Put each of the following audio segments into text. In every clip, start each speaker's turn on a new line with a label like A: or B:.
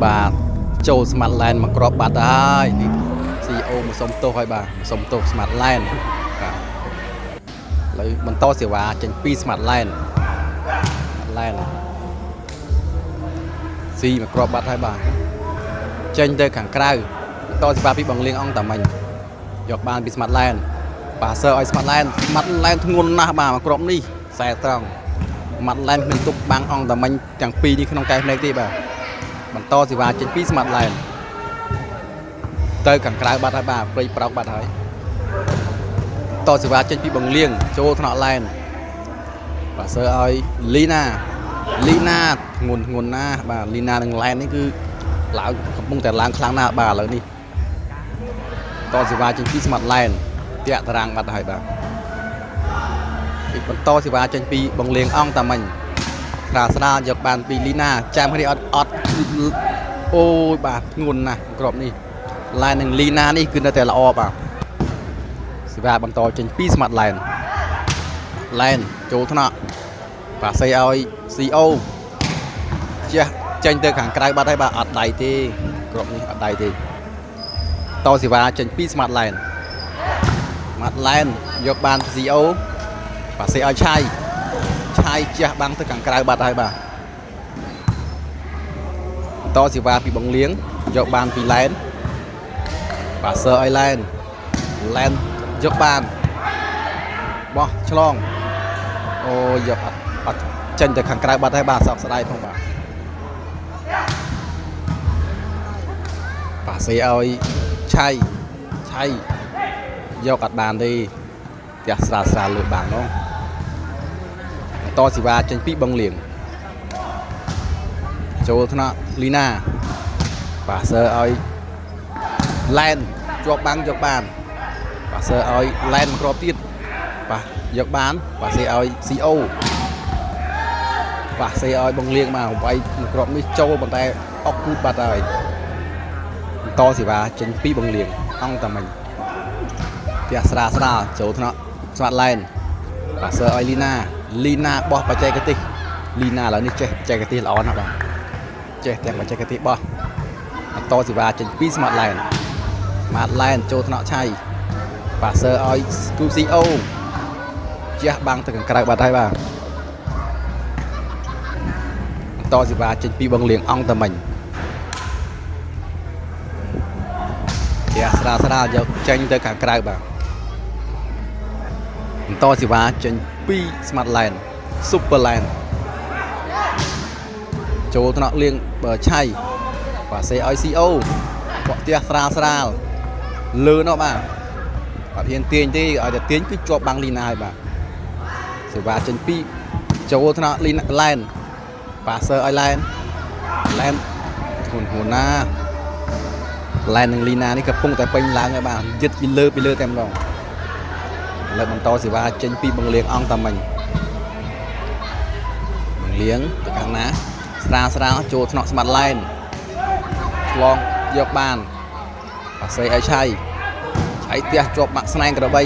A: បាទចូលស្មាត់ឡែនមកក្របបាត់ហើយនេះ CEO មកសុំទោសហើយបាទសុំទោសស្មាត់ឡែនបាទឥឡូវបន្តសេវាចេញពីស្មាត់ឡែនស៊ីមកក្របបាត់ហើយបាទចេញទៅខាងក្រៅបន្តសេវាពីបងលៀងអង្គតាមិញយកបានពីស្មាត់ឡែនបាទសើឲ្យស្មាត់ឡែនធ្ងន់ណាស់បាទមកក្របនេះខ្សែត្រង់ស្មាត់ឡែនមានទុកបាំងអង្គតាមិញទាំងពីរនេះក្នុងកែភ្នែកទេបាទបន្តសេវាចេញពីស្មាត់ឡែនទៅខាងក្រៅបាត់ហើយបាទព្រៃប្រោកបាត់ហើយតសេវាចេញពីបងលៀងចូលថ្នាក់ឡែនបាទសើឲ្យលីណាធ្ងន់ណាស់បាទលីណានឹងឡែននេះគឺឡើងកំពុងតែឡើងខ្លាំងណាស់បាទឥឡូវនេះតសេវាចេញពីស្មាត់ឡែនតាក់តារាងបាត់ហើយបាទពីបន្តសេវាចេញពីបងលៀងអង្គតាមិញស្រាលយកបានពីលីណាចាំគ្នាអត់អូយបាទធ្ងន់ណាស់ក្របនេះឡែននឹងលីណានេះគឺនៅតែល្អបាទសេវាបន្តចេញពីស្មាត់ឡែនចូលថ្នាក់បាទសៃឲ្យ CO ចេញទៅខាងក្រៅបាត់ហើយបាទអត់ដៃទេក្របនេះអត់ដៃទេតសេវាចេញពីស្មាត់ឡែនយកបាន CO បាទសៃឲ្យឆៃជះបាំងទៅខាងក្រៅបាត់ហើយបាទតសេវាពីបងលៀងយកបានពីឡែនបាទសើឲ្យឡែនយកបានបោះឆ្លងអូយកអត់ចេញទៅខាងក្រៅបាត់ហើយបាទសោកស្ដាយផងបាទសេឲ្យឆៃយកអត់បានទេផ្ទះស្រាលលើបាំងនោះតសេវាចេញពីបងលៀងចូលថ្នាក់លីណាបាទសើឲ្យឡែនជាប់បាំងយកបានបាទសើឲ្យឡែនមកគ្រាប់ទៀតបាទយកបានបាទសេឲ្យ CO បាទសេឲ្យបងលៀងមកវាយមកគ្រាប់នេះចូលប៉ុន្តែអុកគូតបាត់ហើយតសេវាចេញពីបងលៀងអង្គតាមិញផ្ទះស្រាលចូលថ្នាក់ស្មាត់ឡែនបាទសើឲ្យលីណាបោះបច្ចេកទេសលីណាឥឡូវនេះចេះបច្ចេកទេសល្អណាស់បាទចេះទាំងបច្ចេកទេសបោះតសេវាចេញពីស្មាត់ឡែនចូលថ្នាក់ឆៃបាទសើឲ្យ CO ជះបាំងទៅខាងក្រៅបាត់ហើយបាទតសេវាចេញពីបងលៀងអង្គតាមិញផ្ទះស្រាលយកចេញទៅខាងក្រៅបាទបន្តសេវាចេញពីស្មាត់ឡែនស៊ុបពឺឡែនចូលថ្នាក់លៀងឆៃបាទសេឲ្យ CO បកផ្ទះស្រាលលើនោះបាទអត់ហ៊ានទាញទេឲ្យតែទាញគឺជាប់បាំងលីណាហើយបាទសេវាចេញពីចូលថ្នាក់ឡែនបាទសើឲ្យឡែនធ្ងន់ណាឡែននឹងលីណានេះកំពុងតែពេញឡើងហើយបាទយឹតពីលើតែម្ដងឥឡូវបន្តសេវាចេញពីបងលៀងអង្គតាមិញបងលៀងទៅខាងណាស្រាលចូលថ្នាក់ស្មាត់ឡែនឆ្លងយកបានបាទសៃឲ្យឆៃផ្ទះជាប់បាក់ស្នែងក្របី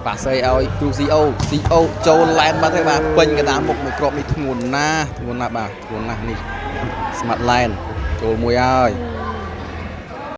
A: បាទសៃឲ្យគ្រូ CO ចូលឡែនបាត់ហើយបាទពេញកណ្ដាលមុខមួយគ្រាប់នេះធ្ងន់ណាស់បាទធ្ងន់ណាស់នេះស្មាត់ឡែនចូលមួយហើយ